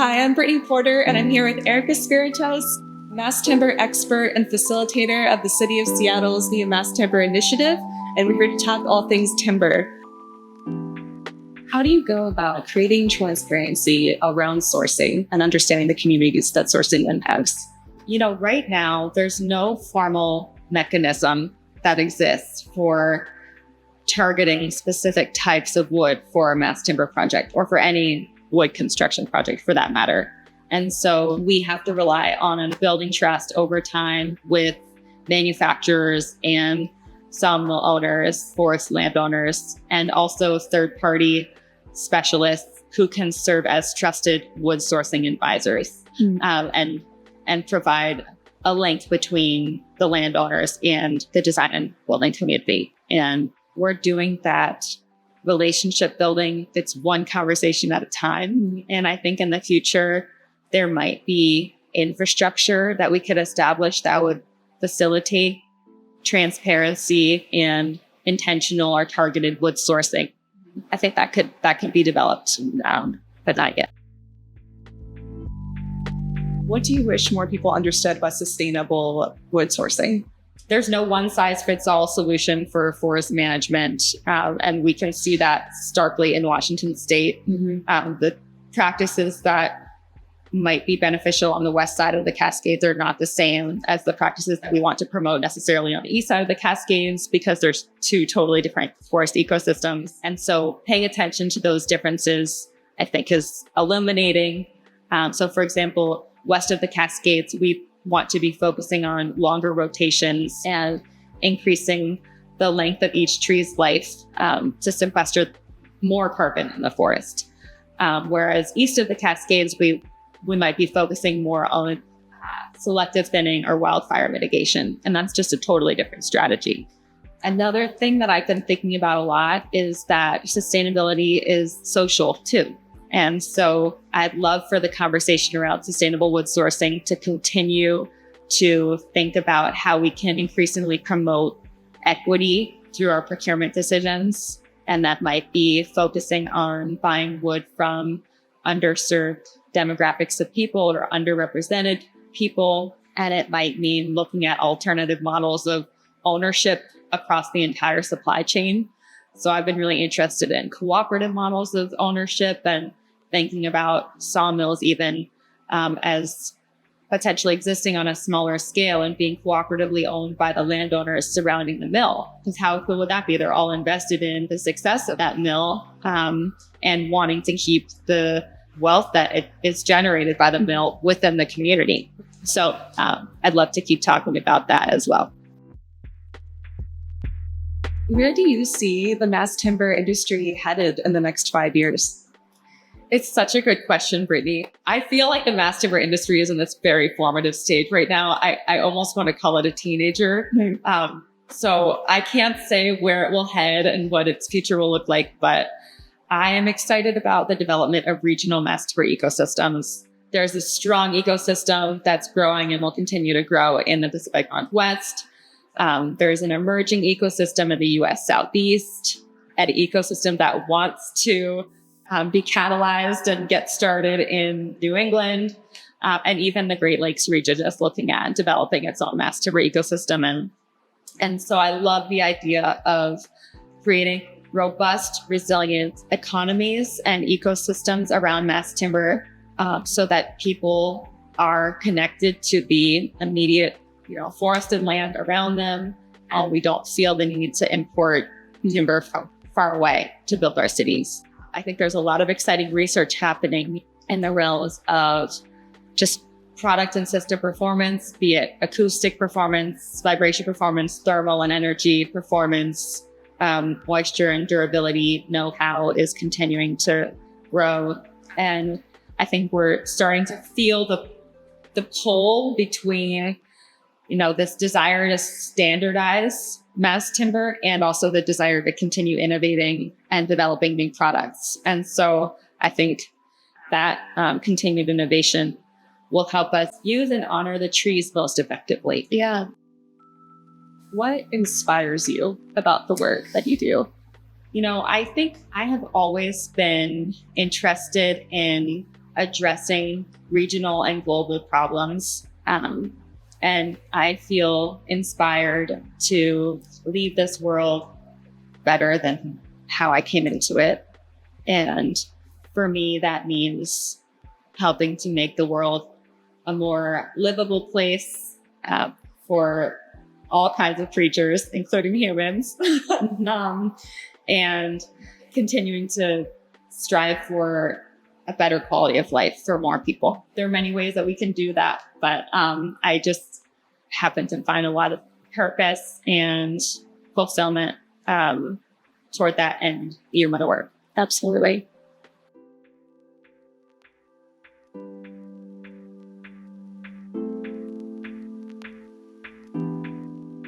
Hi, I'm Brittany Porter, and I'm here with Erica Spiritos, mass timber expert and facilitator of the City of Seattle's new Mass Timber Initiative, and we're here to talk all things timber. How do you go about creating transparency around sourcing and understanding the communities that sourcing impacts? Right now, there's no formal mechanism that exists for targeting specific types of wood for a mass timber project or for any wood construction project for that matter. And so we have to rely on building trust over time with manufacturers and sawmill owners, forest landowners, and also third-party specialists who can serve as trusted wood sourcing advisors and provide a link between the landowners and the design and building community. And we're doing that relationship building. It's one conversation at a time. And I think in the future, there might be infrastructure that we could establish that would facilitate transparency and intentional or targeted wood sourcing. I think that could be developed, but not yet. What do you wish more people understood about sustainable wood sourcing? There's no one-size-fits-all solution for forest management, and we can see that starkly in Washington State. The practices that might be beneficial on the west side of the Cascades are not the same as the practices that we want to promote necessarily on the east side of the Cascades, because there's two totally different forest ecosystems. And so paying attention to those differences, I think, is illuminating. So for example, west of the Cascades, we want to be focusing on longer rotations and increasing the length of each tree's life to sequester more carbon in the forest. Whereas east of the Cascades, we might be focusing more on selective thinning or wildfire mitigation. And that's just a totally different strategy. Another thing that I've been thinking about a lot is that sustainability is social too. And so I'd love for the conversation around sustainable wood sourcing to continue to think about how we can increasingly promote equity through our procurement decisions. And that might be focusing on buying wood from underserved demographics of people or underrepresented people. And it might mean looking at alternative models of ownership across the entire supply chain. So I've been really interested in cooperative models of ownership and thinking about sawmills even as potentially existing on a smaller scale and being cooperatively owned by the landowners surrounding the mill. Because how cool would that be? They're all invested in the success of that mill and wanting to keep the wealth that is generated by the mill within the community. So I'd love to keep talking about that as well. Where do you see the mass timber industry headed in the next 5 years? It's such a good question, Brittany. I feel like the mass timber industry is in this very formative stage right now. I almost want to call it a teenager. So I can't say where it will head and what its future will look like, but I am excited about the development of regional mass timber ecosystems. There's a strong ecosystem that's growing and will continue to grow in the Pacific Northwest. There's an emerging ecosystem in the U.S. Southeast, an ecosystem that wants to be catalyzed and get started in New England, and even the Great Lakes region is looking at developing its own mass timber ecosystem. And so I love the idea of creating robust, resilient economies and ecosystems around mass timber so that people are connected to the immediate forested land around them, and we don't feel the need to import timber from far away to build our cities. I think there's a lot of exciting research happening in the realms of just product and system performance, be it acoustic performance, vibration performance, thermal and energy performance, moisture and durability know-how is continuing to grow. And I think we're starting to feel the pull between this desire to standardize mass timber and also the desire to continue innovating and developing new products. And so I think that continued innovation will help us use and honor the trees most effectively. Yeah. What inspires you about the work that you do? I think I have always been interested in addressing regional and global problems. And I feel inspired to leave this world better than how I came into it. And for me, that means helping to make the world a more livable place for all kinds of creatures, including humans, and continuing to strive for a better quality of life for more people. There are many ways that we can do that, but I just happen to find a lot of purpose and fulfillment toward that and your work. Absolutely.